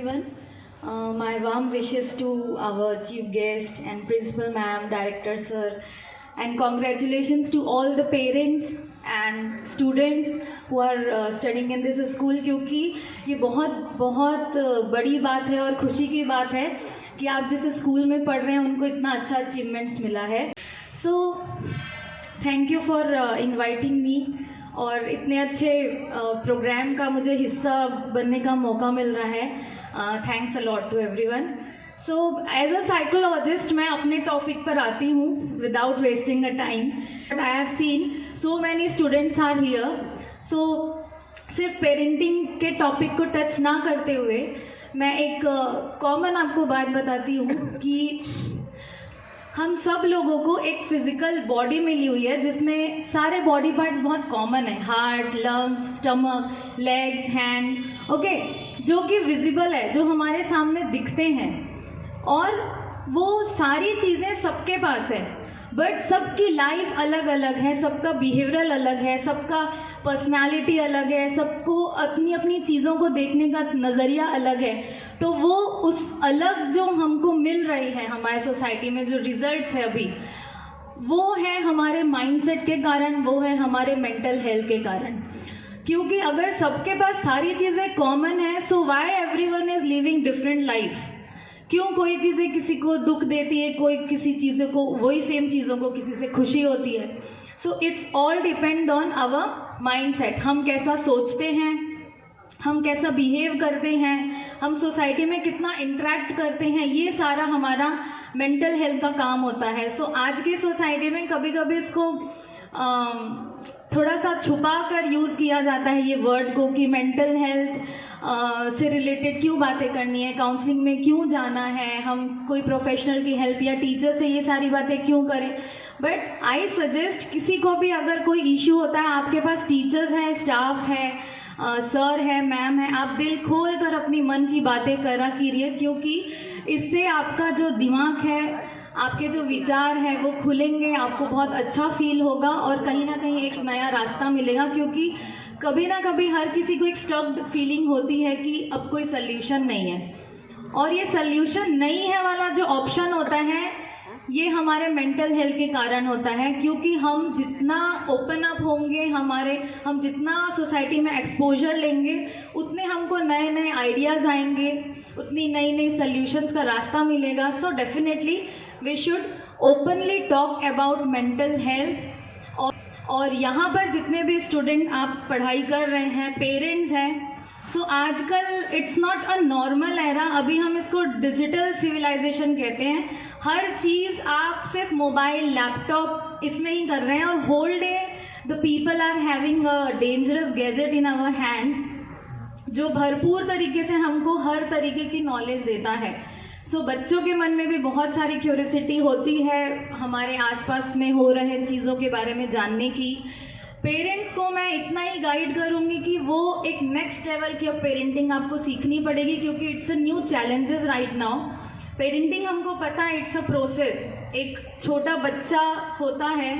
everyone. My warm wishes to our chief guest and principal ma'am, director sir, and congratulations to all the parents and students who are studying in this school, क्योंकि ये बहुत बड़ी बात है और खुशी की बात है कि आप जिस स्कूल में पढ़ रहे हैं उनको इतना अच्छा अचीवमेंट्स मिला है. So thank you for inviting me और इतने अच्छे प्रोग्राम का मुझे हिस्सा बनने का मौका मिल रहा है. Thanks a lot to everyone. So as a psychologist मैं अपने टॉपिक पर आती हूँ without wasting a time. But I have seen so many students are here. So सिर्फ पेरेंटिंग के टॉपिक को टच ना करते हुए मैं एक कॉमन आपको बात बताती हूँ कि हम सब लोगों को एक फिजिकल बॉडी मिली हुई है जिसमें सारे बॉडी पार्ट्स बहुत कॉमन है. Heart, lungs, stomach, legs, hand, okay, जो कि विजिबल है, जो हमारे सामने दिखते हैं. और वो सारी चीज़ें सबके पास है, बट सबकी लाइफ अलग अलग है, सबका बिहेवियरल अलग है, सबका पर्सनालिटी अलग है, सबको अपनी अपनी चीज़ों को देखने का नज़रिया अलग है. तो वो उस अलग जो हमको मिल रही है हमारे सोसाइटी में जो रिजल्ट्स है अभी, वो है हमारे माइंडसेट के कारण, वो है हमारे मेंटल हेल्थ के कारण. क्योंकि अगर सबके पास सारी चीज़ें कॉमन है, so why everyone is living different life. क्यों कोई चीज़ें किसी को दुख देती है, कोई किसी चीज़ों को, वही सेम चीज़ों को किसी से खुशी होती है. So it's all depend on our mindset. हम कैसा सोचते हैं, हम कैसा बिहेव करते हैं, हम सोसाइटी में कितना इंटरेक्ट करते हैं, ये सारा हमारा मेंटल हेल्थ का काम होता है. सो आज की सोसाइटी में कभी कभी इसको थोड़ा सा छुपा कर यूज़ किया जाता है ये वर्ड को कि मेंटल हेल्थ से रिलेटेड क्यों बातें करनी है, काउंसलिंग में क्यों जाना है, हम कोई प्रोफेशनल की हेल्प या टीचर से ये सारी बातें क्यों करें. बट आई सजेस्ट किसी को भी अगर कोई इश्यू होता है, आपके पास टीचर्स हैं, स्टाफ है, सर है, मैम है, आप दिल खोल कर अपनी मन की बातें करा कीजिए. क्योंकि इससे आपका जो दिमाग है, आपके जो विचार हैं वो खुलेंगे, आपको बहुत अच्छा फील होगा और कहीं ना कहीं एक नया रास्ता मिलेगा. क्योंकि कभी ना कभी हर किसी को एक स्टक्ड फीलिंग होती है कि अब कोई सल्यूशन नहीं है, और ये सल्यूशन नहीं है वाला जो ऑप्शन होता है ये हमारे मेंटल हेल्थ के कारण होता है. क्योंकि हम जितना ओपन अप होंगे, हम जितना सोसाइटी में एक्सपोजर लेंगे, उतने हमको नए नए आइडियाज़ आएंगे, उतनी नई नई सल्यूशंस का रास्ता मिलेगा. So definitely we should openly talk about mental health. और यहाँ पर जितने भी स्टूडेंट आप पढ़ाई कर रहे हैं, पेरेंट्स हैं, सो आजकल it's not a normal era. अभी हम इसको डिजिटल सिविलाइजेशन कहते हैं. हर चीज़ आप सिर्फ मोबाइल, लैपटॉप इसमें ही कर रहे हैं और whole day the people are having a dangerous gadget in our hand जो भरपूर तरीके से हमको हर तरीके की नॉलेज देता है. सो बच्चों के मन में भी बहुत सारी क्यूरियोसिटी होती है हमारे आसपास में हो रहे चीज़ों के बारे में जानने की. पेरेंट्स को मैं इतना ही गाइड करूँगी कि वो एक नेक्स्ट लेवल की अब पेरेंटिंग आपको सीखनी पड़ेगी. क्योंकि it's a new challenges right now. Parenting हमको पता है इट्स अ प्रोसेस. एक छोटा बच्चा होता है,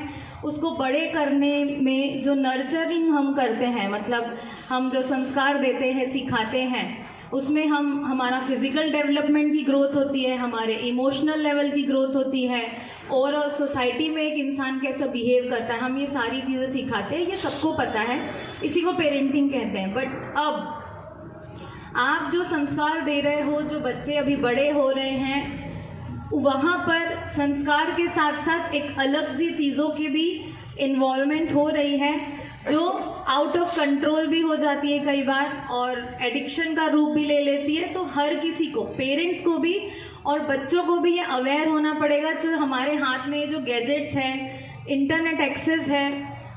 उसको बड़े करने में जो नर्चरिंग हम करते हैं, मतलब हम जो संस्कार देते हैं, सिखाते हैं, उसमें हमारा फिजिकल डेवलपमेंट की ग्रोथ होती है, हमारे इमोशनल लेवल की ग्रोथ होती है, ओवरऑल सोसाइटी में एक इंसान कैसा बिहेव करता है, हम ये सारी चीज़ें सिखाते हैं. ये सबको पता है, इसी को पेरेंटिंग कहते हैं. बट अब आप जो संस्कार दे रहे हो, जो बच्चे अभी बड़े हो रहे हैं, वहाँ पर संस्कार के साथ साथ एक अलग सी चीज़ों की भी इन्वॉल्वमेंट हो रही है जो आउट ऑफ कंट्रोल भी हो जाती है कई बार और एडिक्शन का रूप भी ले लेती है. तो हर किसी को, पेरेंट्स को भी और बच्चों को भी ये अवेयर होना पड़ेगा जो हमारे हाथ में जो गैजेट्स हैं, इंटरनेट एक्सेस है,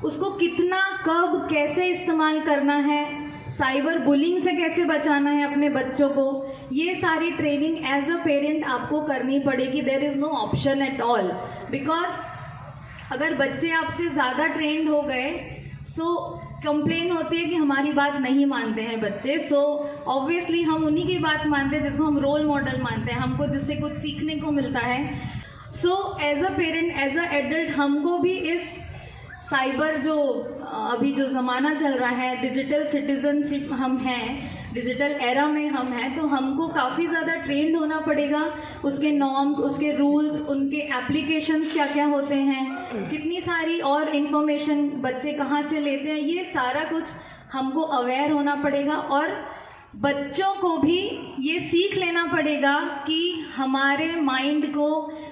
उसको कितना, कब, कैसे इस्तेमाल करना है, साइबर बुलिंग से कैसे बचाना है अपने बच्चों को. ये सारी ट्रेनिंग एज अ पेरेंट आपको करनी पड़ेगी. There is no option at all. Because अगर बच्चे आपसे ज़्यादा ट्रेंड हो गए, सो कंप्लेन होती है कि हमारी बात नहीं मानते हैं बच्चे. सो ऑब्वियसली हम उन्हीं की बात मानते हैं जिसको हम रोल मॉडल मानते हैं, हमको जिससे कुछ सीखने को मिलता है. So as a parent, as a adult, हमको भी इस साइबर जो अभी जो ज़माना चल रहा है, डिजिटल सिटीजनशिप हम हैं, डिजिटल एरा में हम हैं, तो हमको काफ़ी ज़्यादा ट्रेंड होना पड़ेगा। उसके नॉर्म्स, उसके रूल्स, उनके एप्लीकेशंस क्या क्या होते हैं, कितनी सारी और इन्फॉर्मेशन बच्चे कहाँ से लेते हैं, ये सारा कुछ हमको अवेयर होना पड़ेगा। और बच्चों को भी ये सीख लेना पड़ेगा कि हमारे माइंड को,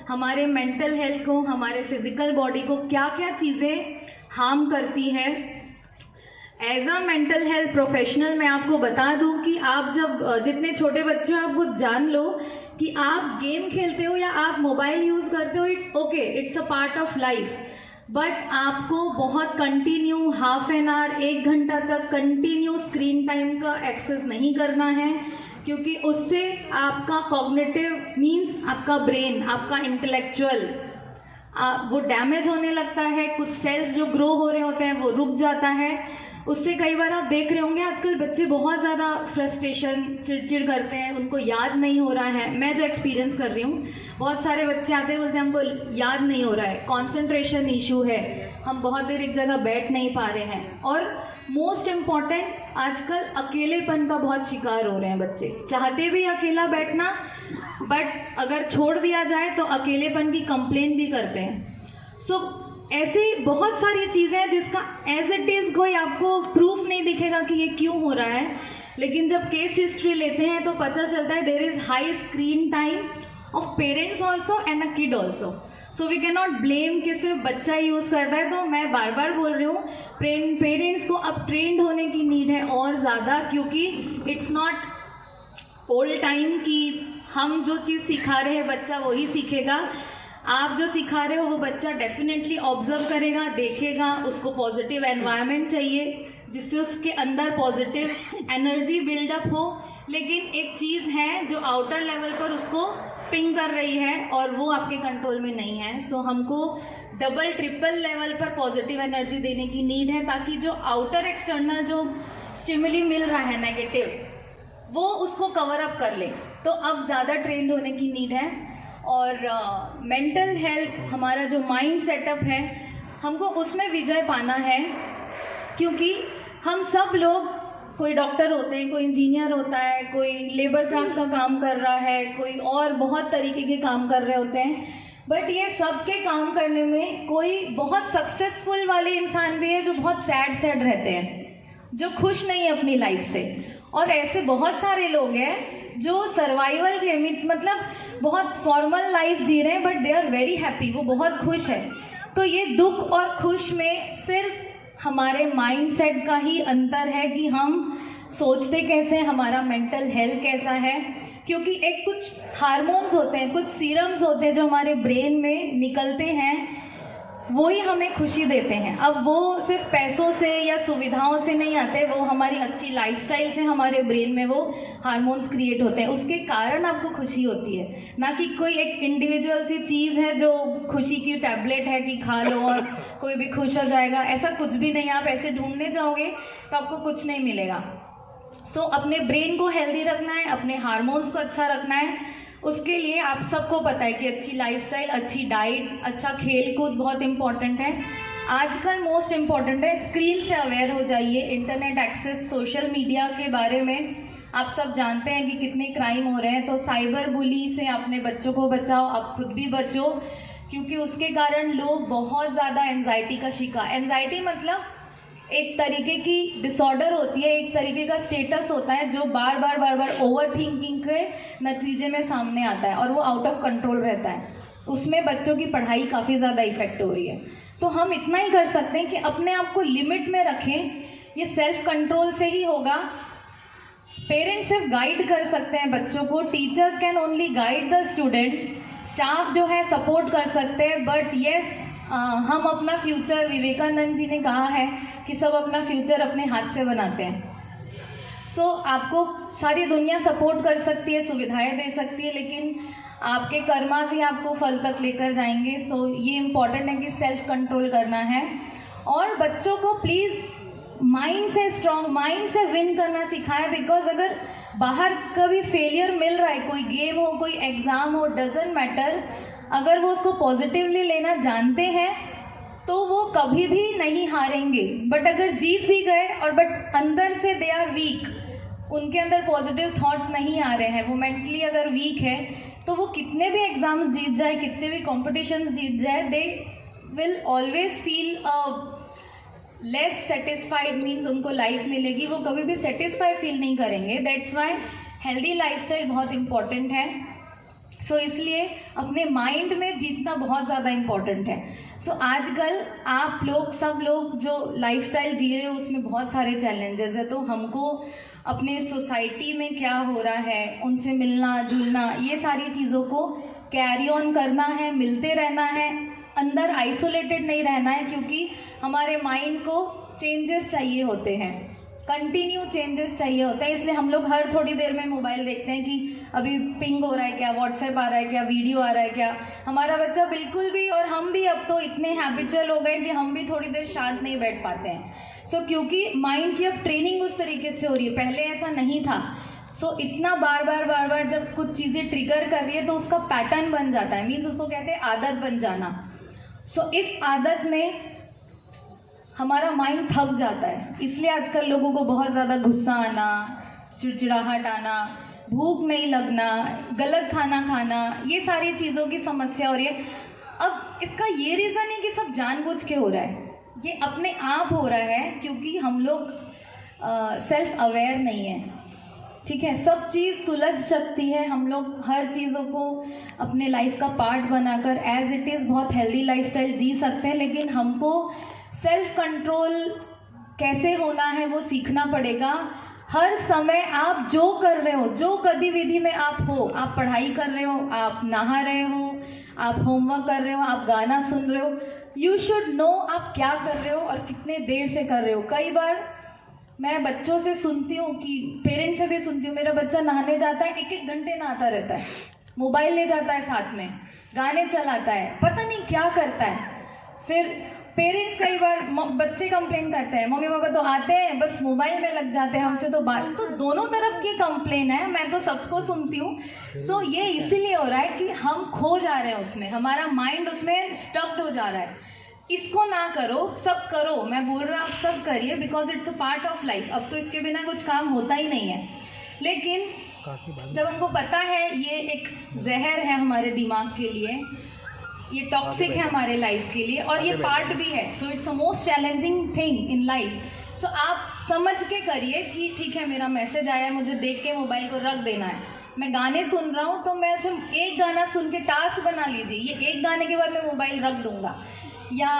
हमारे मेंटल हेल्थ को, हमारे फिजिकल बॉडी को क्या क्या चीज़ें हार्म करती है। As a mental health professional मैं आपको बता दूं कि आप जब जितने छोटे बच्चे हो आप वो जान लो कि आप गेम खेलते हो या आप मोबाइल यूज़ करते हो, it's okay, it's a part of life, but आपको बहुत कंटिन्यू हाफ एन आवर, 1 घंटा तक कंटिन्यू स्क्रीन टाइम का एक्सेस नहीं करना है, क्योंकि उससे आपका कॉग्निटिव मीन्स आपका ब्रेन, आपका इंटेलेक्चुअल वो डैमेज होने लगता है। कुछ सेल्स जो ग्रो हो रहे होते हैं वो रुक जाता है। उससे कई बार आप देख रहे होंगे आजकल बच्चे बहुत ज़्यादा फ्रस्ट्रेशन, चिड़चिड़ करते हैं, उनको याद नहीं हो रहा है। मैं जो एक्सपीरियंस कर रही हूँ, बहुत सारे बच्चे आते हैं बोलते हैं हमको याद नहीं हो रहा है, कॉन्सेंट्रेशन इशू है, हम बहुत देर एक जगह बैठ नहीं पा रहे हैं। और मोस्ट इम्पॉर्टेंट, आजकल अकेलेपन का बहुत शिकार हो रहे हैं बच्चे। चाहते भी अकेला बैठना, बट अगर छोड़ दिया जाए तो अकेलेपन की कंप्लेन भी करते हैं। ऐसी बहुत सारी चीज़ें हैं जिसका एज इट इज़ कोई आपको प्रूफ नहीं दिखेगा कि ये क्यों हो रहा है, लेकिन जब केस हिस्ट्री लेते हैं तो पता चलता है there is high screen time of parents also and a kid also. So we can not blame कि सिर्फ बच्चा यूज़ करता है। तो मैं बार बार बोल रही हूँ, पेरेंट्स को अब ट्रेंड होने की नीड है और ज़्यादा, क्योंकि इट्स नॉट ओल्ड टाइम कि हम जो चीज़ सिखा रहे हैं बच्चा वही सीखेगा। आप जो सिखा रहे हो वो बच्चा डेफिनेटली ऑब्जर्व करेगा, देखेगा। उसको पॉजिटिव एनवायरनमेंट चाहिए जिससे उसके अंदर पॉजिटिव एनर्जी बिल्डअप हो। लेकिन एक चीज़ है जो आउटर लेवल पर उसको पिंग कर रही है और वो आपके कंट्रोल में नहीं है। सो हमको डबल ट्रिपल लेवल पर पॉजिटिव एनर्जी देने की नीड है, ताकि जो आउटर एक्सटर्नल जो स्टिमुली मिल रहा है नेगेटिव, वो उसको कवर अप कर ले। तो अब ज़्यादा ट्रेंड होने की नीड है। और मेंटल हेल्थ, हमारा जो माइंड सेटअप है, हमको उसमें विजय पाना है, क्योंकि हम सब लोग, कोई डॉक्टर होते हैं, कोई इंजीनियर होता है, कोई लेबर क्लास का काम कर रहा है, कोई और बहुत तरीके के काम कर रहे होते हैं, बट ये सब के काम करने में कोई बहुत सक्सेसफुल वाले इंसान भी है जो बहुत सैड रहते हैं, जो खुश नहीं है अपनी लाइफ से। और ऐसे बहुत सारे लोग हैं जो सर्वाइवल के मतलब बहुत फॉर्मल लाइफ जी रहे हैं, but they are very happy, वो बहुत खुश है। तो ये दुख और खुश में सिर्फ हमारे माइंडसेट का ही अंतर है कि हम सोचते कैसे हैं, हमारा मेंटल हेल्थ कैसा है। क्योंकि एक कुछ हार्मोन्स होते हैं, कुछ सीरम्स होते हैं जो हमारे ब्रेन में निकलते हैं, वो ही हमें खुशी देते हैं। अब वो सिर्फ पैसों से या सुविधाओं से नहीं आते, वो हमारी अच्छी लाइफस्टाइल से हमारे ब्रेन में वो हार्मोन्स क्रिएट होते हैं, उसके कारण आपको खुशी होती है। ना कि कोई एक इंडिविजुअल सी चीज़ है जो खुशी की टैबलेट है कि खा लो और कोई भी खुश हो जाएगा, ऐसा कुछ भी नहीं। आप ऐसे ढूंढने जाओगे तो आपको कुछ नहीं मिलेगा। सो अपने ब्रेन को हेल्दी रखना है, अपने हार्मोन्स को अच्छा रखना है। उसके लिए आप सबको पता है कि अच्छी लाइफस्टाइल, अच्छी डाइट, अच्छा खेल कूद बहुत इम्पॉर्टेंट है। आजकल मोस्ट इम्पॉर्टेंट है स्क्रीन से अवेयर हो जाइए। इंटरनेट एक्सेस, सोशल मीडिया के बारे में आप सब जानते हैं कि कितने क्राइम हो रहे हैं। तो साइबर बुली से अपने बच्चों को बचाओ, आप खुद भी बचो, क्योंकि उसके कारण लोग बहुत ज़्यादा एंजाइटी का शिकार। एंजाइटी मतलब एक तरीके की डिसऑर्डर होती है, एक तरीके का स्टेटस होता है जो बार बार ओवर थिंकिंग के नतीजे में सामने आता है और वो आउट ऑफ कंट्रोल रहता है। उसमें बच्चों की पढ़ाई काफ़ी ज़्यादा इफेक्ट हो रही है। तो हम इतना ही कर सकते हैं कि अपने आप को लिमिट में रखें। ये सेल्फ कंट्रोल से ही होगा। पेरेंट्स सिर्फ गाइड कर सकते हैं बच्चों को, teachers can only guide the student, staff जो है सपोर्ट कर सकते हैं, बट येस हम अपना फ्यूचर, विवेकानंद जी ने कहा है कि सब अपना फ्यूचर अपने हाथ से बनाते हैं। सो आपको सारी दुनिया सपोर्ट कर सकती है, सुविधाएं दे सकती है, लेकिन आपके कर्मा से आपको फल तक लेकर जाएंगे। सो ये इम्पॉर्टेंट है कि सेल्फ कंट्रोल करना है। और बच्चों को प्लीज़ माइंड से स्ट्रॉन्ग, माइंड से विन करना सिखाएं। बिकॉज अगर बाहर कभी फेलियर मिल रहा है, कोई गेम हो, कोई एग्ज़ाम हो, डजेंट मैटर, अगर वो उसको पॉजिटिवली लेना जानते हैं तो वो कभी भी नहीं हारेंगे। बट अगर जीत भी गए और बट अंदर से दे आर वीक, उनके अंदर पॉजिटिव थॉट्स नहीं आ रहे हैं, वो मेंटली अगर वीक है, तो वो कितने भी एग्ज़ाम्स जीत जाए, कितने भी कॉम्पिटिशन्स जीत जाए, they will always feel less satisfied, means उनको लाइफ मिलेगी, वो कभी भी सेटिस्फाइड फील नहीं करेंगे। दैट्स वाई हेल्दी लाइफस्टाइल बहुत इम्पॉर्टेंट है। सो इसलिए अपने माइंड में जीतना बहुत ज़्यादा इम्पॉर्टेंट है। सो आजकल आप लोग सब लोग जो लाइफस्टाइल जी रहे हो उसमें बहुत सारे चैलेंजेस है, तो हमको अपने सोसाइटी में क्या हो रहा है उनसे मिलना जुलना, ये सारी चीज़ों को कैरी ऑन करना है, मिलते रहना है, अंदर आइसोलेटेड नहीं रहना है, क्योंकि हमारे माइंड को चेंजेस चाहिए होते हैं, कंटिन्यू चेंजेस चाहिए होता है। इसलिए हम लोग हर थोड़ी देर में मोबाइल देखते हैं कि अभी पिंग हो रहा है क्या, व्हाट्सएप आ रहा है क्या, वीडियो आ रहा है क्या। हमारा बच्चा बिल्कुल भी, और हम भी अब तो इतने हैबिचुअल हो गए कि हम भी थोड़ी देर शांत नहीं बैठ पाते हैं। सो क्योंकि माइंड की अब ट्रेनिंग उस तरीके से हो रही है, पहले ऐसा नहीं था। सो इतना बार बार जब कुछ चीज़ें ट्रिगर कर रही है तो उसका पैटर्न बन जाता है, मीन्स उसको कहते हैं आदत बन जाना। सो इस आदत में हमारा माइंड थक जाता है, इसलिए आजकल लोगों को बहुत ज़्यादा गुस्सा आना, चिड़चिड़ाहट आना, भूख नहीं लगना, गलत खाना खाना, ये सारी चीज़ों की समस्या हो रही है। अब इसका ये रीज़न है कि सब जानबूझ के हो रहा है, ये अपने आप हो रहा है क्योंकि हम लोग सेल्फ अवेयर नहीं है। ठीक है, सब चीज़ सुलझ सकती है, हम लोग हर चीज़ों को अपने लाइफ का पार्ट बनाकर एज इट इज़ बहुत हेल्दी लाइफस्टाइल जी सकते हैं, लेकिन हमको सेल्फ कंट्रोल कैसे होना है वो सीखना पड़ेगा। हर समय आप जो कर रहे हो, जो गतिविधि में आप हो, आप पढ़ाई कर रहे हो, आप नहा रहे हो, आप होमवर्क कर रहे हो, आप गाना सुन रहे हो, यू शुड नो आप क्या कर रहे हो और कितने देर से कर रहे हो। कई बार मैं बच्चों से सुनती हूँ कि पेरेंट्स से भी सुनती हूँ, मेरा बच्चा नहाने जाता है 1-1 घंटे नहाता रहता है, मोबाइल ले जाता है साथ में, गाने चलाता है, पता नहीं क्या करता है। फिर पेरेंट्स कई बार बच्चे कंप्लेन करते हैं, मम्मी पापा तो आते हैं बस मोबाइल में लग जाते हैं, हमसे तो बात, तो दोनों तरफ की कंप्लेन है, मैं तो सबको सुनती हूँ। सो ये इसीलिए हो रहा है कि हम खो जा रहे हैं उसमें, हमारा माइंड उसमें स्टक्ड हो जा रहा है। इसको ना करो, सब करो, मैं बोल रहा हूँ आप सब करिए, because it's a part of life. अब तो इसके बिना कुछ काम होता ही नहीं है, लेकिन जब हमको पता है ये एक जहर है हमारे दिमाग के लिए, ये टॉक्सिक है हमारे लाइफ के लिए, और ये पार्ट भी है, so it's a most challenging thing in life. So आप समझ के करिए कि ठीक है मेरा मैसेज आया है, मुझे देख के मोबाइल को रख देना है। मैं गाने सुन रहा हूँ तो मैं जब एक गाना सुन के टास्क बना लीजिए, ये एक गाने के बाद मैं मोबाइल रख दूंगा, या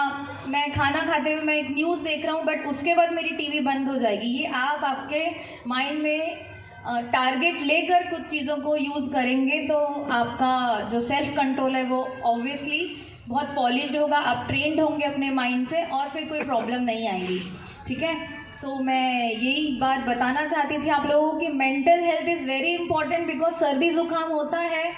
मैं खाना खाते हुए मैं एक न्यूज़ देख रहा हूँ बट उसके बाद मेरी टीवी बंद हो जाएगी। ये आप आपके माइंड में टारगेट लेकर कुछ चीज़ों को यूज़ करेंगे तो आपका जो सेल्फ कंट्रोल है वो ऑब्वियसली बहुत पॉलिश्ड होगा, आप ट्रेंड होंगे अपने माइंड से, और फिर कोई प्रॉब्लम नहीं आएगी। ठीक है, सो मैं यही बात बताना चाहती थी आप लोगों की, mental health is very important, because सर्दी जुकाम होता है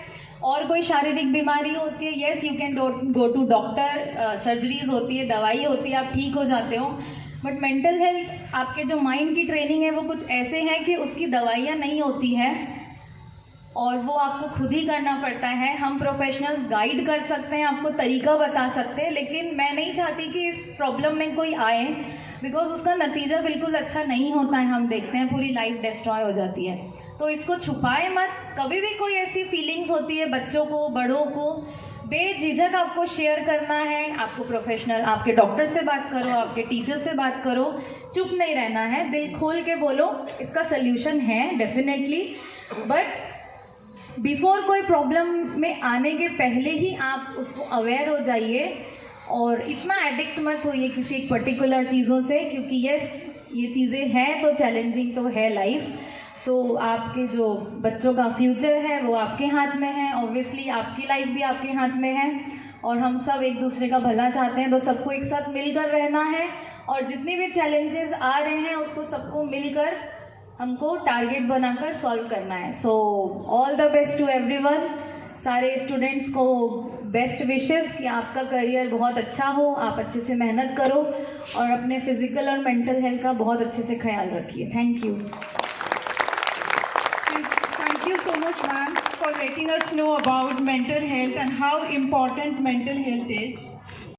और कोई शारीरिक बीमारी होती है, yes you can go to doctor, surgeries होती है, दवाई होती है, आप ठीक हो जाते हो, बट मेंटल हेल्थ आपके जो माइंड की ट्रेनिंग है वो कुछ ऐसे है कि उसकी दवाइयाँ नहीं होती है और वो आपको खुद ही करना पड़ता है। हम प्रोफेशनल्स गाइड कर सकते हैं, आपको तरीका बता सकते हैं, लेकिन मैं नहीं चाहती कि इस प्रॉब्लम में कोई आए, बिकॉज उसका नतीजा बिल्कुल अच्छा नहीं होता है, हम देखते हैं पूरी लाइफ डिस्ट्रॉय हो जाती है। तो इसको छुपाए मत, कभी भी कोई ऐसी फीलिंग्स होती है बच्चों को, बड़ों को, बेझिझक आपको शेयर करना है, आपको प्रोफेशनल, आपके डॉक्टर से बात करो, आपके टीचर से बात करो, चुप नहीं रहना है, दिल खोल के बोलो, इसका सल्यूशन है डेफिनेटली, बट बिफोर कोई प्रॉब्लम में आने के पहले ही आप उसको अवेयर हो जाइए और इतना एडिक्ट मत होइए किसी एक पर्टिकुलर चीज़ों से, क्योंकि यस ये चीज़ें हैं तो चैलेंजिंग तो है लाइफ। सो आपके जो बच्चों का फ्यूचर है वो आपके हाथ में है, ऑब्वियसली आपकी लाइफ भी आपके हाथ में है, और हम सब एक दूसरे का भला चाहते हैं, तो सबको एक साथ मिलकर रहना है, और जितने भी चैलेंजेस आ रहे हैं उसको सबको मिलकर हमको टारगेट बनाकर सॉल्व करना है। So all the best to everyone, सारे स्टूडेंट्स को बेस्ट विशेस कि आपका करियर बहुत अच्छा हो, आप अच्छे से मेहनत करो और अपने फिजिकल और मेंटल हेल्थ का बहुत अच्छे से ख्याल रखिए। Thank you. Thank you so much, ma'am, for letting us know about mental health and how important mental health is.